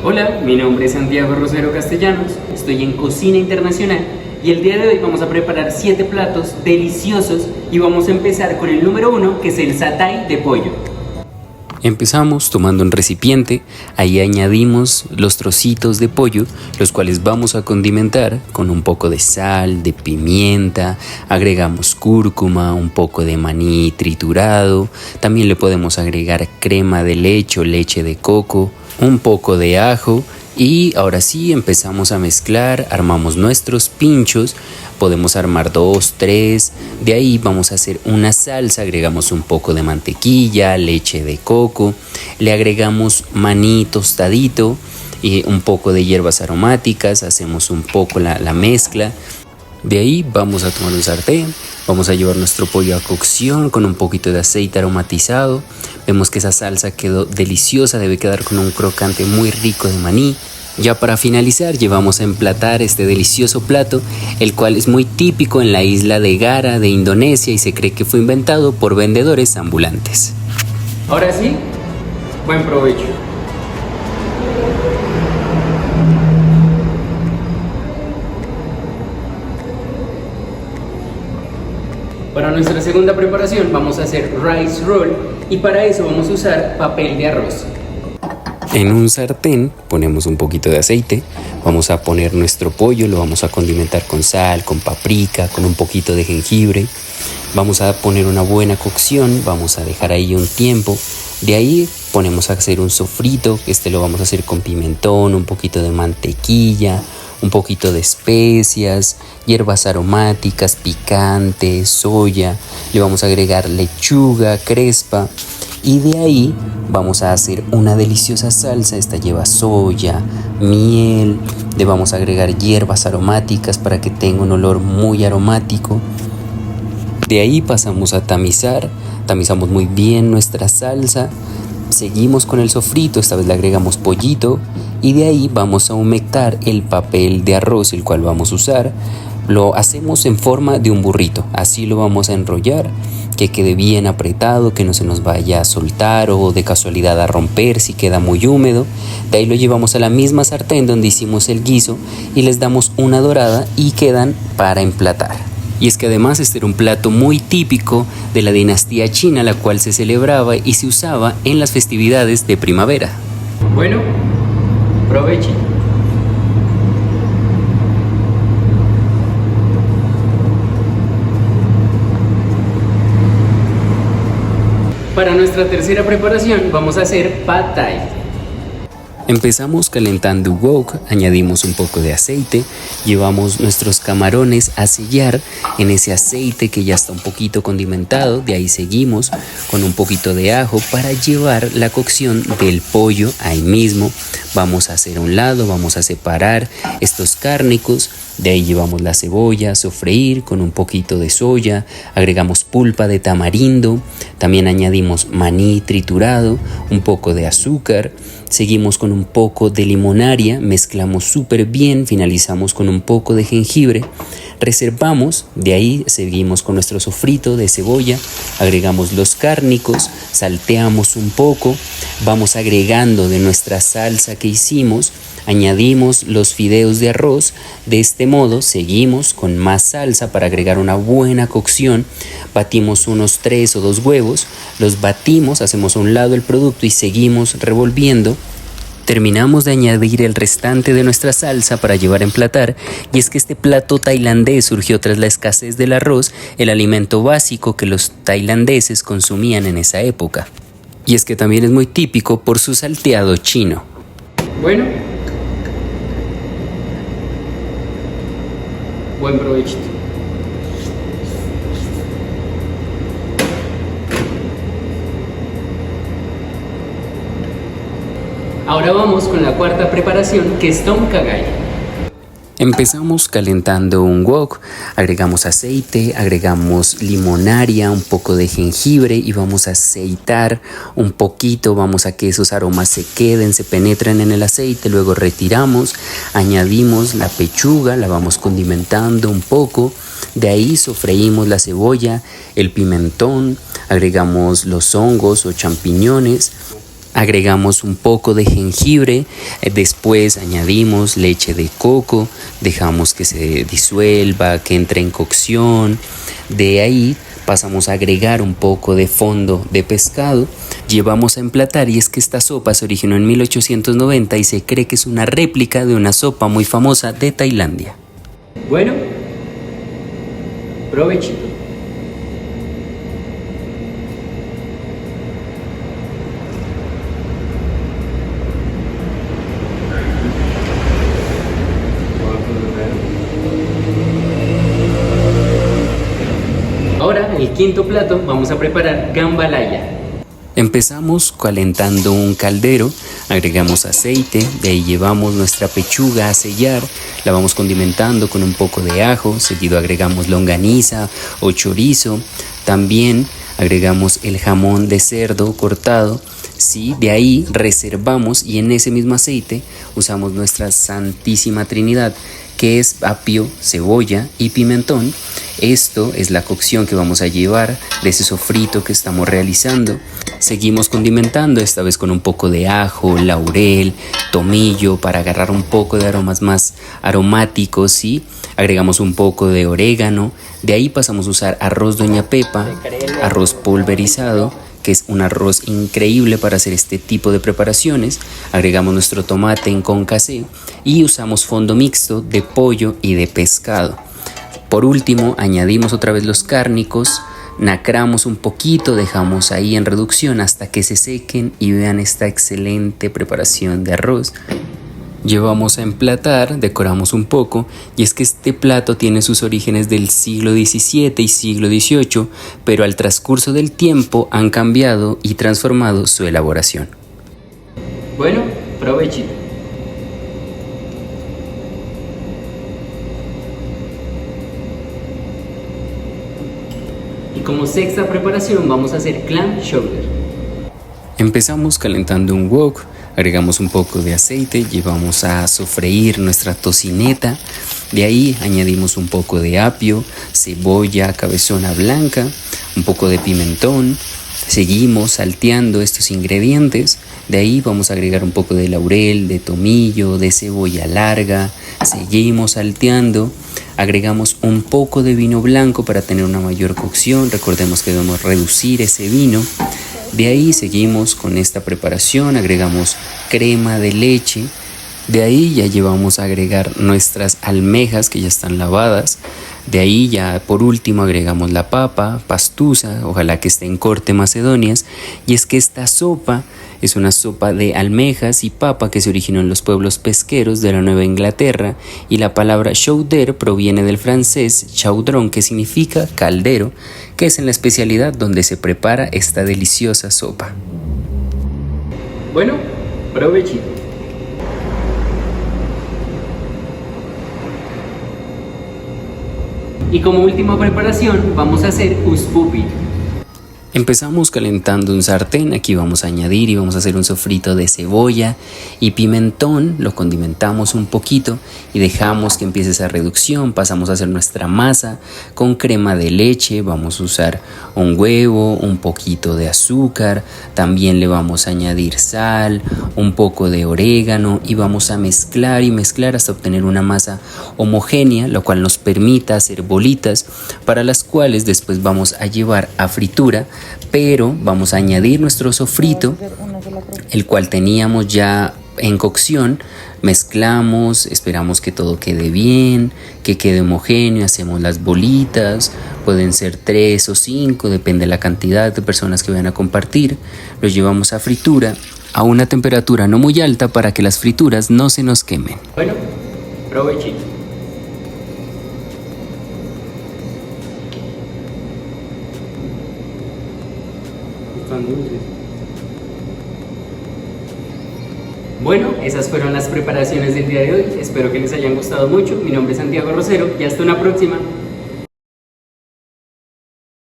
Hola, mi nombre es Santiago Rosero Castellanos, estoy en Cocina Internacional y el día de hoy vamos a preparar 7 platos deliciosos y vamos a empezar con el número 1, que es el satay de pollo. Empezamos tomando un recipiente, ahí añadimos los trocitos de pollo, los cuales vamos a condimentar con un poco de sal, de pimienta, agregamos cúrcuma, un poco de maní triturado, también le podemos agregar crema de leche o leche de coco, un poco de ajo y ahora sí empezamos a mezclar, armamos nuestros pinchos, podemos armar 2, 3, de ahí vamos a hacer una salsa, agregamos un poco de mantequilla, leche de coco, le agregamos maní tostadito y un poco de hierbas aromáticas, hacemos un poco la mezcla. De ahí vamos a tomar un sartén, vamos a llevar nuestro pollo a cocción con un poquito de aceite aromatizado. Vemos que esa salsa quedó deliciosa, debe quedar con un crocante muy rico de maní. Ya para finalizar llevamos a emplatar este delicioso plato, el cual es muy típico en la isla de Gara de Indonesia y se cree que fue inventado por vendedores ambulantes. Ahora sí, buen provecho. Para nuestra segunda preparación vamos a hacer rice roll y para eso vamos a usar papel de arroz. En un sartén ponemos un poquito de aceite, vamos a poner nuestro pollo, lo vamos a condimentar con sal, con paprika, con un poquito de jengibre. Vamos a poner una buena cocción, vamos a dejar ahí un tiempo. De ahí ponemos a hacer un sofrito, lo vamos a hacer con pimentón, un poquito de mantequilla, un poquito de especias, hierbas aromáticas, picante, soya, le vamos a agregar lechuga crespa y de ahí vamos a hacer una deliciosa salsa. Esta lleva soya, miel, le vamos a agregar hierbas aromáticas para que tenga un olor muy aromático. De ahí pasamos a tamizar, tamizamos muy bien nuestra salsa. Seguimos con el sofrito, esta vez le agregamos pollito y de ahí vamos a humectar el papel de arroz, el cual vamos a usar. Lo hacemos en forma de un burrito, así lo vamos a enrollar, que quede bien apretado, que no se nos vaya a soltar o de casualidad a romper si queda muy húmedo. De ahí lo llevamos a la misma sartén donde hicimos el guiso y les damos una dorada y quedan para emplatar. Y es que además este era un plato muy típico de la dinastía china, la cual se celebraba y se usaba en las festividades de primavera. Bueno, provecho. Para nuestra tercera preparación vamos a hacer pad thai. Empezamos calentando wok, añadimos un poco de aceite, llevamos nuestros camarones a sellar en ese aceite que ya está un poquito condimentado. De ahí seguimos con un poquito de ajo para llevar la cocción del pollo ahí mismo. Vamos a hacer a un lado, vamos a separar estos cárnicos. De ahí llevamos la cebolla a sofreír con un poquito de soya, agregamos pulpa de tamarindo, también añadimos maní triturado, un poco de azúcar, seguimos con un poco de limonaria, mezclamos súper bien, finalizamos con un poco de jengibre, reservamos, de ahí seguimos con nuestro sofrito de cebolla, agregamos los cárnicos, salteamos un poco, vamos agregando de nuestra salsa que hicimos, añadimos los fideos de arroz. De este modo seguimos con más salsa para agregar una buena cocción. Batimos unos 3 o 2 huevos, los batimos, hacemos a un lado el producto y seguimos revolviendo. Terminamos de añadir el restante de nuestra salsa para llevar a emplatar, y es que este plato tailandés surgió tras la escasez del arroz, el alimento básico que los tailandeses consumían en esa época. Y es que también es muy típico por su salteado chino. Bueno, buen provecho. Ahora vamos con la cuarta preparación, que es tom kha gai. Empezamos calentando un wok, agregamos aceite, agregamos limonaria, un poco de jengibre y vamos a aceitar un poquito, vamos a que esos aromas se queden, se penetren en el aceite, luego retiramos, añadimos la pechuga, la vamos condimentando un poco, de ahí sofreímos la cebolla, el pimentón, agregamos los hongos o champiñones. Agregamos un poco de jengibre, después añadimos leche de coco, dejamos que se disuelva, que entre en cocción. De ahí pasamos a agregar un poco de fondo de pescado, llevamos a emplatar, y es que esta sopa se originó en 1890 y se cree que es una réplica de una sopa muy famosa de Tailandia. Bueno, provechito. Ahora, el quinto plato, vamos a preparar jambalaya. Empezamos calentando un caldero, agregamos aceite, de ahí llevamos nuestra pechuga a sellar, la vamos condimentando con un poco de ajo, seguido agregamos longaniza o chorizo, también agregamos el jamón de cerdo cortado, sí, de ahí reservamos y en ese mismo aceite usamos nuestra Santísima Trinidad, que es apio, cebolla y pimentón. Esto es la cocción que vamos a llevar de ese sofrito que estamos realizando. Seguimos condimentando, esta vez con un poco de ajo, laurel, tomillo, para agarrar un poco de aromas más aromáticos, ¿sí? Agregamos un poco de orégano, de ahí pasamos a usar arroz Doña Pepa, arroz pulverizado, que es un arroz increíble para hacer este tipo de preparaciones. Agregamos nuestro tomate en concassé y usamos fondo mixto de pollo y de pescado. Por último, añadimos otra vez los cárnicos, nacramos un poquito, dejamos ahí en reducción hasta que se sequen y vean esta excelente preparación de arroz. Llevamos a emplatar, decoramos un poco, y es que este plato tiene sus orígenes del siglo XVII y siglo XVIII, pero al transcurso del tiempo han cambiado y transformado su elaboración. Bueno, provechito. Y como sexta preparación vamos a hacer clam chowder. Empezamos calentando un wok. Agregamos un poco de aceite, llevamos a sofreír nuestra tocineta, de ahí añadimos un poco de apio, cebolla cabezona blanca, un poco de pimentón, seguimos salteando estos ingredientes, de ahí vamos a agregar un poco de laurel, de tomillo, de cebolla larga, seguimos salteando, agregamos un poco de vino blanco para tener una mayor cocción, recordemos que debemos reducir ese vino. De ahí seguimos con esta preparación, agregamos crema de leche, de ahí ya llevamos a agregar nuestras almejas que ya están lavadas, de ahí ya por último agregamos la papa pastusa, ojalá que esté en corte macedonias, y es que esta sopa es una sopa de almejas y papa que se originó en los pueblos pesqueros de la Nueva Inglaterra, y la palabra chowder proviene del francés chaudron, que significa caldero, que es en la especialidad donde se prepara esta deliciosa sopa. Bueno, provechito. Y como última preparación vamos a hacer uspupi. Empezamos calentando un sartén, aquí vamos a añadir y vamos a hacer un sofrito de cebolla y pimentón, lo condimentamos un poquito y dejamos que empiece esa reducción, pasamos a hacer nuestra masa con crema de leche, vamos a usar un huevo, un poquito de azúcar, también le vamos a añadir sal, un poco de orégano y vamos a mezclar y mezclar hasta obtener una masa homogénea, lo cual nos permita hacer bolitas para las cuales después vamos a llevar a fritura. Pero vamos a añadir nuestro sofrito, el cual teníamos ya en cocción, mezclamos, esperamos que todo quede bien, que quede homogéneo, hacemos las bolitas, pueden ser 3 o 5, depende de la cantidad de personas que vayan a compartir, los llevamos a fritura a una temperatura no muy alta para que las frituras no se nos quemen. Bueno, provechito. Bueno, esas fueron las preparaciones del día de hoy. Espero que les hayan gustado mucho. Mi nombre es Santiago Rosero y hasta una próxima.